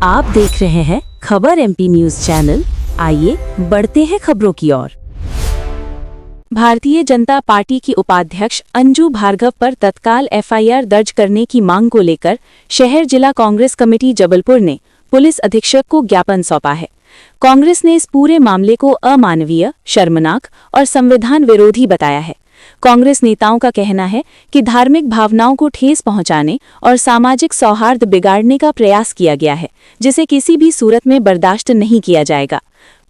आप देख रहे हैं खबर एमपी न्यूज चैनल। आइए बढ़ते हैं खबरों की ओर। भारतीय जनता पार्टी की उपाध्यक्ष अंजू भार्गव पर तत्काल एफआईआर दर्ज करने की मांग को लेकर शहर जिला कांग्रेस कमेटी जबलपुर ने पुलिस अधीक्षक को ज्ञापन सौंपा है। कांग्रेस ने इस पूरे मामले को अमानवीय, शर्मनाक और संविधान विरोधी बताया है। कांग्रेस नेताओं का कहना है कि धार्मिक भावनाओं को ठेस पहुंचाने और सामाजिक सौहार्द बिगाड़ने का प्रयास किया गया है, जिसे किसी भी सूरत में बर्दाश्त नहीं किया जाएगा।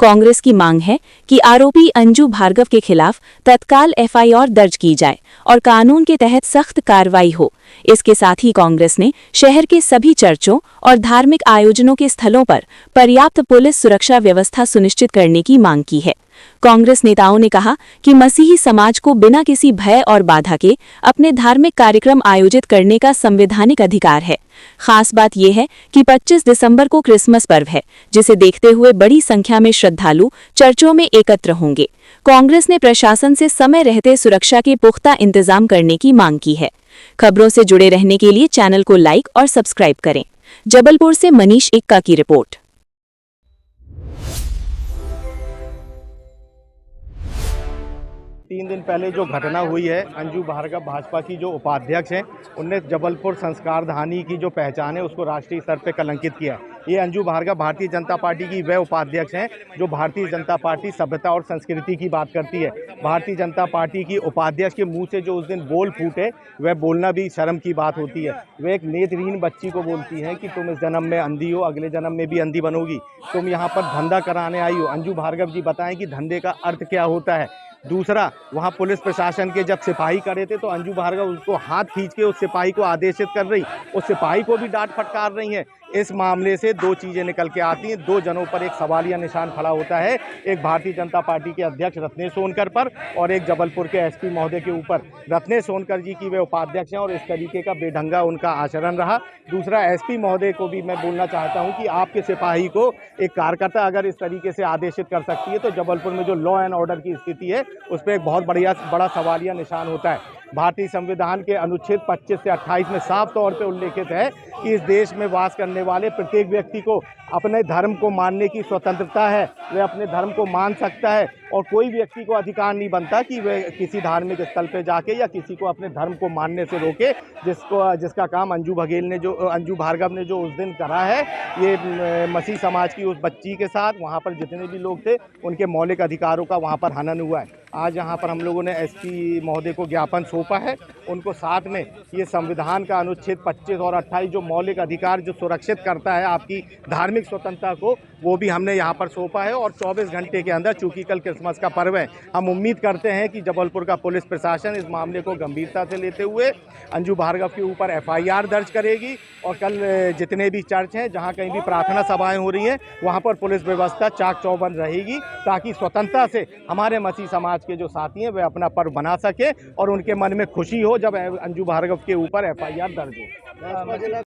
कांग्रेस की मांग है कि आरोपी अंजू भार्गव के खिलाफ तत्काल एफआईआर दर्ज की जाए और कानून के तहत सख्त कार्रवाई हो। इसके साथ ही कांग्रेस ने शहर के सभी चर्चों और धार्मिक आयोजनों के स्थलों पर पर्याप्त पुलिस सुरक्षा व्यवस्था सुनिश्चित करने की मांग की है। कांग्रेस नेताओं ने कहा कि मसीही समाज को बिना किसी भय और बाधा के अपने धार्मिक कार्यक्रम आयोजित करने का संवैधानिक अधिकार है। खास बात यह है कि 25 दिसंबर को क्रिसमस पर्व है, जिसे देखते हुए बड़ी संख्या में श्रद्धालु चर्चों में एकत्र होंगे। कांग्रेस ने प्रशासन से समय रहते सुरक्षा के पुख्ता इंतजाम करने की मांग की है। खबरों से जुड़े रहने के लिए चैनल को लाइक और सब्सक्राइब करें। जबलपुर से मनीष इक्का की रिपोर्ट। 3 दिन पहले जो घटना हुई है, अंजू भार्गव भाजपा की जो उपाध्यक्ष हैं, उनने जबलपुर संस्कारधानी की जो पहचान है उसको राष्ट्रीय स्तर पे कलंकित किया है। ये अंजू भार्गव भारतीय जनता पार्टी की वह उपाध्यक्ष हैं जो भारतीय जनता पार्टी सभ्यता और संस्कृति की बात करती है। भारतीय जनता पार्टी की उपाध्यक्ष के मुंह से जो उस दिन बोल फूटे, वह बोलना भी शर्म की बात होती है। वह एक नेत्रहीन बच्ची को बोलती हैं कि तुम इस जन्म में अंधी हो, अगले जन्म में भी अंधी बनोगी, तुम यहाँ पर धंधा कराने आई हो। अंजू भार्गव जी बताएं कि धंधे का अर्थ क्या होता है। दूसरा, वहाँ पुलिस प्रशासन के जब सिपाही करे थे तो अंजू भार्गव उसको हाथ खींच के उस सिपाही को आदेशित कर रही, उस सिपाही को भी डांट फटकार रही हैं। इस मामले से दो चीज़ें निकल के आती हैं, दो जनों पर एक सवालिया निशान खड़ा होता है, एक भारतीय जनता पार्टी के अध्यक्ष रत्नेश सोनकर पर और एक जबलपुर के एसपी महोदय के ऊपर। रत्नेश सोनकर जी की वे उपाध्यक्ष हैं और इस तरीके का बेढंगा उनका आचरण रहा। दूसरा, एसपी महोदय को भी मैं बोलना चाहता हूं कि आपके सिपाही को एक कार्यकर्ता अगर इस तरीके से आदेशित कर सकती है तो जबलपुर में जो लॉ एंड ऑर्डर की स्थिति है उस पर एक बहुत बड़ा सवालिया निशान होता है। भारतीय संविधान के अनुच्छेद 25 से 28 में साफ तौर पे उल्लेखित है कि इस देश में वास करने वाले प्रत्येक व्यक्ति को अपने धर्म को मानने की स्वतंत्रता है। वह अपने धर्म को मान सकता है और कोई व्यक्ति को अधिकार नहीं बनता कि वह किसी धार्मिक स्थल पे जाके या किसी को अपने धर्म को मानने से रोके, जिसका काम अंजू भार्गव ने जो उस दिन करा है, ये मसीह समाज की उस बच्ची के साथ वहाँ पर जितने भी लोग थे उनके मौलिक अधिकारों का वहाँ पर हनन हुआ है। आज यहाँ पर हम लोगों ने एसपी महोदय को ज्ञापन सौंपा है, उनको साथ में ये संविधान का अनुच्छेद 25 और 28 जो मौलिक अधिकार जो सुरक्षित करता है आपकी धार्मिक स्वतंत्रता को, वो भी हमने यहाँ पर सौंपा है। और 24 घंटे के अंदर, चूँकि कल क्रिसमस का पर्व है, हम उम्मीद करते हैं कि जबलपुर का पुलिस प्रशासन इस मामले को गंभीरता से लेते हुए अंजू भार्गव के ऊपर एफआईआर दर्ज करेगी और कल जितने भी चर्च हैं, जहाँ कहीं भी प्रार्थना सभाएँ हो रही हैं, वहाँ पर पुलिस व्यवस्था चाक चौबंद रहेगी ताकि स्वतंत्रता से हमारे मसीह समाज के जो साथी हैं वे अपना पर्व बना सके और उनके मन में खुशी हो जब अंजू भार्गव के ऊपर एफआईआर दर्ज हो।